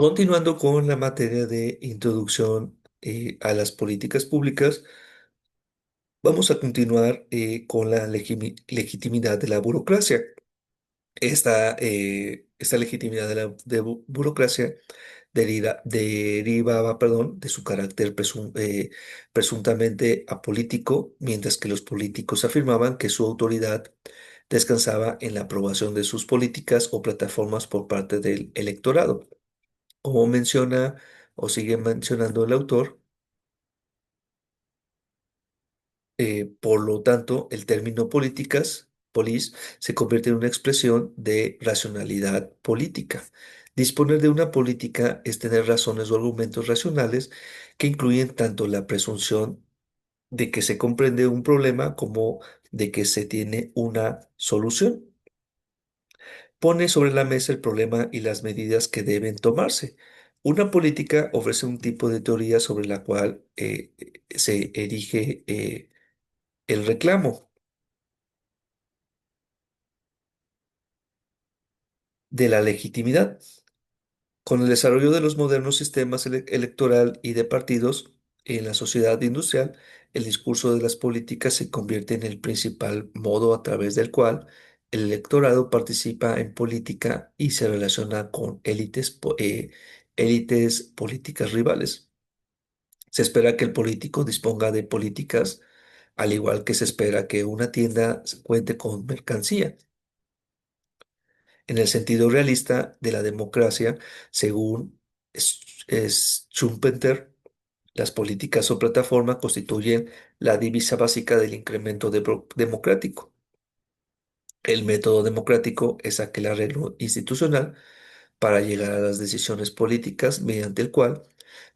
Continuando con la materia de introducción a las políticas públicas, vamos a continuar con la legitimidad de la burocracia. Esta legitimidad de la burocracia derivaba, perdón, de su carácter presuntamente apolítico, mientras que los políticos afirmaban que su autoridad descansaba en la aprobación de sus políticas o plataformas por parte del electorado. Como menciona o sigue mencionando el autor, por lo tanto, el término polis, se convierte en una expresión de racionalidad política. Disponer de una política es tener razones o argumentos racionales que incluyen tanto la presunción de que se comprende un problema como de que se tiene una solución. Pone sobre la mesa el problema y las medidas que deben tomarse. Una política ofrece un tipo de teoría sobre la cual se erige el reclamo de la legitimidad. Con el desarrollo de los modernos sistemas electoral y de partidos en la sociedad industrial, el discurso de las políticas se convierte en el principal modo a través del cual el electorado participa en política y se relaciona con élites políticas rivales. Se espera que el político disponga de políticas, al igual que se espera que una tienda cuente con mercancía. En el sentido realista de la democracia, según Schumpeter, las políticas o plataformas constituyen la divisa básica del incremento democrático. El método democrático es aquel arreglo institucional para llegar a las decisiones políticas mediante el cual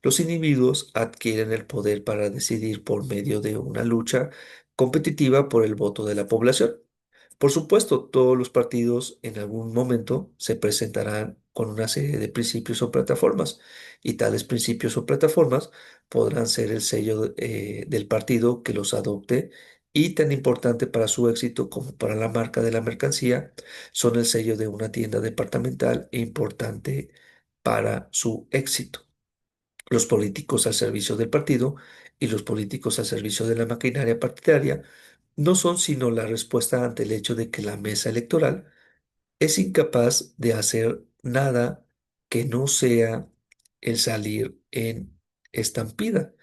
los individuos adquieren el poder para decidir por medio de una lucha competitiva por el voto de la población. Por supuesto, todos los partidos en algún momento se presentarán con una serie de principios o plataformas, y tales principios o plataformas podrán ser el sello del partido que los adopte, y tan importante para su éxito como para la marca de la mercancía son el sello de una tienda departamental e importante para su éxito. Los políticos al servicio del partido y los políticos al servicio de la maquinaria partidaria no son sino la respuesta ante el hecho de que la mesa electoral es incapaz de hacer nada que no sea el salir en estampida.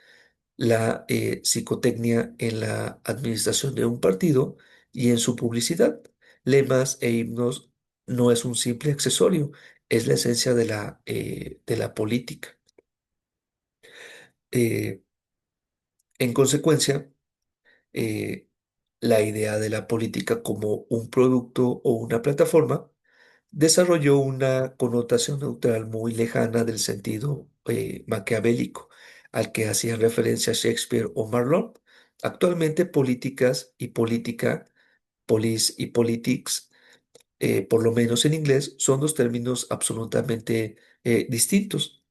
La psicotecnia en la administración de un partido y en su publicidad, lemas e himnos no es un simple accesorio, es la esencia de la política. Eh, en consecuencia, eh, la idea de la política como un producto o una plataforma desarrolló una connotación neutral muy lejana del sentido maquiavélico al que hacían referencia Shakespeare o Marlowe. Actualmente, políticas y política, polis y politics, por lo menos en inglés, son dos términos absolutamente distintos.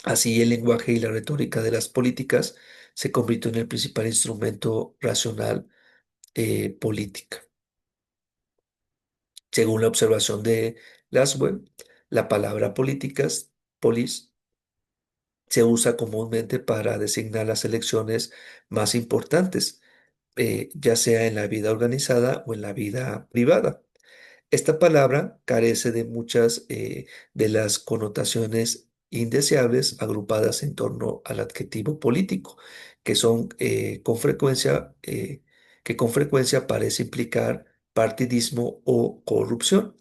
Así, el lenguaje y la retórica de las políticas se convirtió en el principal instrumento racional política. Según la observación de Laswell, la palabra políticas, polis, se usa comúnmente para designar las elecciones más importantes, ya sea en la vida organizada o en la vida privada. Esta palabra carece de muchas de las connotaciones indeseables agrupadas en torno al adjetivo político, que son que con frecuencia parece implicar partidismo o corrupción.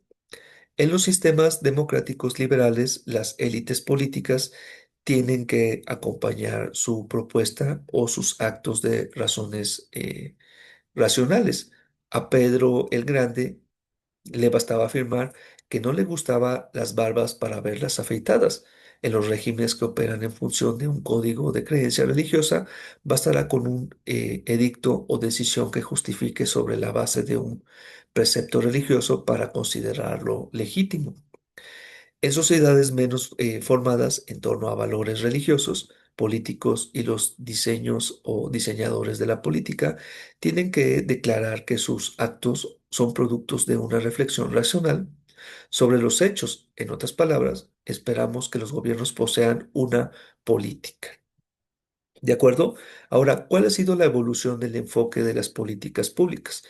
En los sistemas democráticos liberales, las élites políticas tienen que acompañar su propuesta o sus actos de razones racionales. A Pedro el Grande le bastaba afirmar que no le gustaba las barbas para verlas afeitadas. En los regímenes que operan en función de un código de creencia religiosa, bastará con un edicto o decisión que justifique sobre la base de un precepto religioso para considerarlo legítimo. En sociedades menos formadas en torno a valores religiosos, políticos y los diseños o diseñadores de la política tienen que declarar que sus actos son productos de una reflexión racional, Sobre los hechos, en otras palabras, esperamos que los gobiernos posean una política. ¿De acuerdo? Ahora, ¿cuál ha sido la evolución del enfoque de las políticas públicas?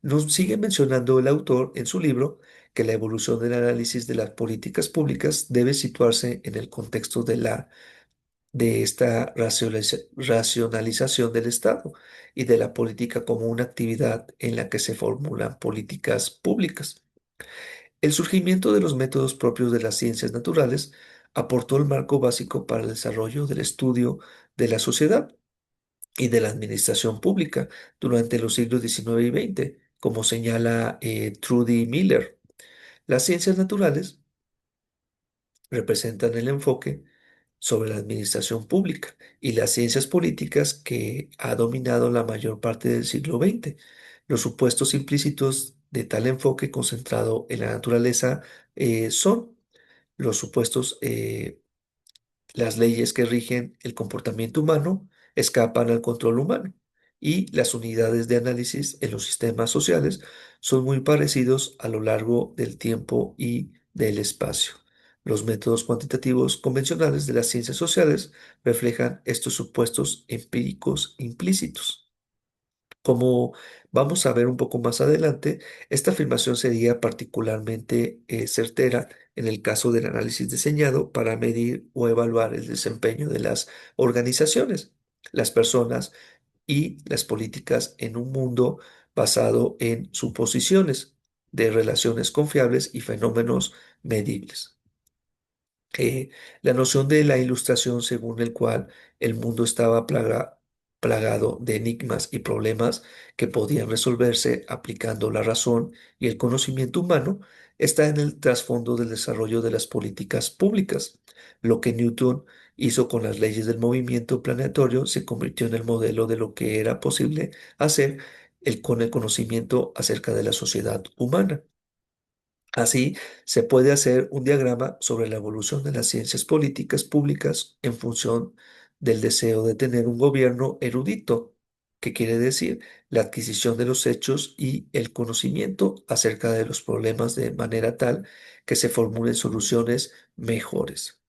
Nos sigue mencionando el autor en su libro que la evolución del análisis de las políticas públicas debe situarse en el contexto de esta racionalización del Estado y de la política como una actividad en la que se formulan políticas públicas. El surgimiento de los métodos propios de las ciencias naturales aportó el marco básico para el desarrollo del estudio de la sociedad y de la administración pública durante los siglos XIX y XX, como señala Trudy Miller. Las ciencias naturales representan el enfoque sobre la administración pública y las ciencias políticas que ha dominado la mayor parte del siglo XX. Los supuestos implícitos de tal enfoque concentrado en la naturaleza son los supuestos las leyes que rigen el comportamiento humano escapan al control humano y las unidades de análisis en los sistemas sociales son muy parecidos a lo largo del tiempo y del espacio. Los métodos cuantitativos convencionales de las ciencias sociales reflejan estos supuestos empíricos implícitos. Como vamos a ver un poco más adelante, esta afirmación sería particularmente certera en el caso del análisis diseñado para medir o evaluar el desempeño de las organizaciones, las personas y las políticas en un mundo basado en suposiciones de relaciones confiables y fenómenos medibles. eh, la noción de la ilustración según el cual el mundo estaba plagado de enigmas y problemas que podían resolverse aplicando la razón y el conocimiento humano está en el trasfondo del desarrollo de las políticas públicas. Lo que Newton hizo con las leyes del movimiento planetario se convirtió en el modelo de lo que era posible hacer con el conocimiento acerca de la sociedad humana. Así, se puede hacer un diagrama sobre la evolución de las ciencias políticas públicas en función del deseo de tener un gobierno erudito, que quiere decir la adquisición de los hechos y el conocimiento acerca de los problemas de manera tal que se formulen soluciones mejores.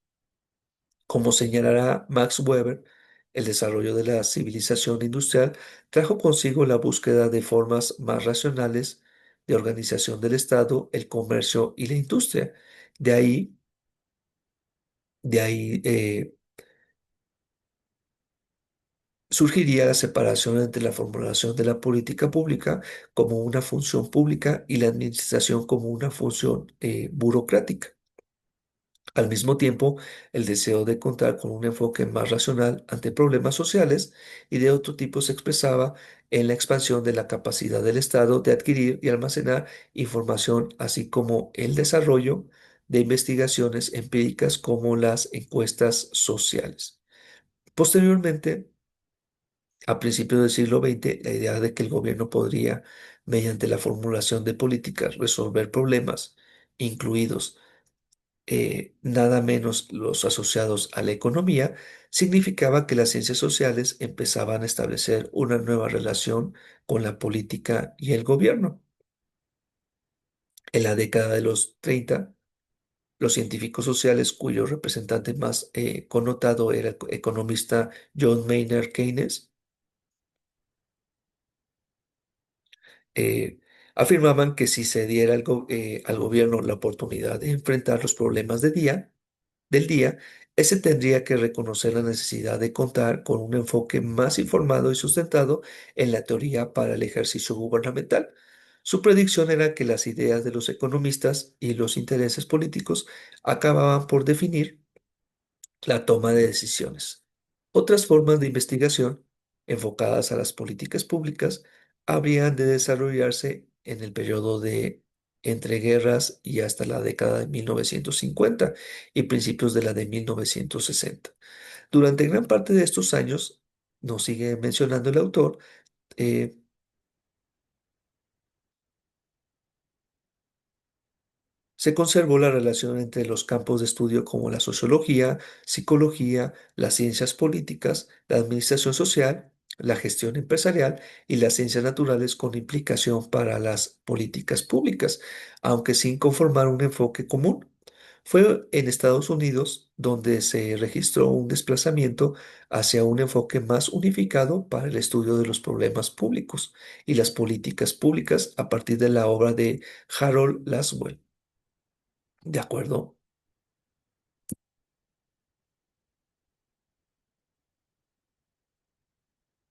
Como señalará Max Weber, el desarrollo de la civilización industrial trajo consigo la búsqueda de formas más racionales de organización del Estado, el comercio y la industria. De ahí, de ahí surgiría la separación entre la formulación de la política pública como una función pública y la administración como una función burocrática. Al mismo tiempo, el deseo de contar con un enfoque más racional ante problemas sociales y de otro tipo se expresaba en la expansión de la capacidad del Estado de adquirir y almacenar información, así como el desarrollo de investigaciones empíricas como las encuestas sociales. Posteriormente, a principios del siglo XX, la idea de que el gobierno podría, mediante la formulación de políticas, resolver problemas, incluidos nada menos los asociados a la economía, significaba que las ciencias sociales empezaban a establecer una nueva relación con la política y el gobierno. En la década de los 30, los científicos sociales, cuyo representante más connotado era el economista John Maynard Keynes, eh, afirmaban que si se diera al gobierno la oportunidad de enfrentar los problemas del día, ese tendría que reconocer la necesidad de contar con un enfoque más informado y sustentado en la teoría para el ejercicio gubernamental. Su predicción era que las ideas de los economistas y los intereses políticos acababan por definir la toma de decisiones. Otras formas de investigación enfocadas a las políticas públicas habrían de desarrollarse en el periodo de entreguerras y hasta la década de 1950 y principios de la de 1960. Durante gran parte de estos años, nos sigue mencionando el autor, eh, se conservó la relación entre los campos de estudio como la sociología, psicología, las ciencias políticas, la administración social la gestión empresarial y las ciencias naturales con implicación para las políticas públicas, aunque sin conformar un enfoque común. Fue en Estados Unidos donde se registró un desplazamiento hacia un enfoque más unificado para el estudio de los problemas públicos y las políticas públicas a partir de la obra de Harold Laswell. ¿De acuerdo?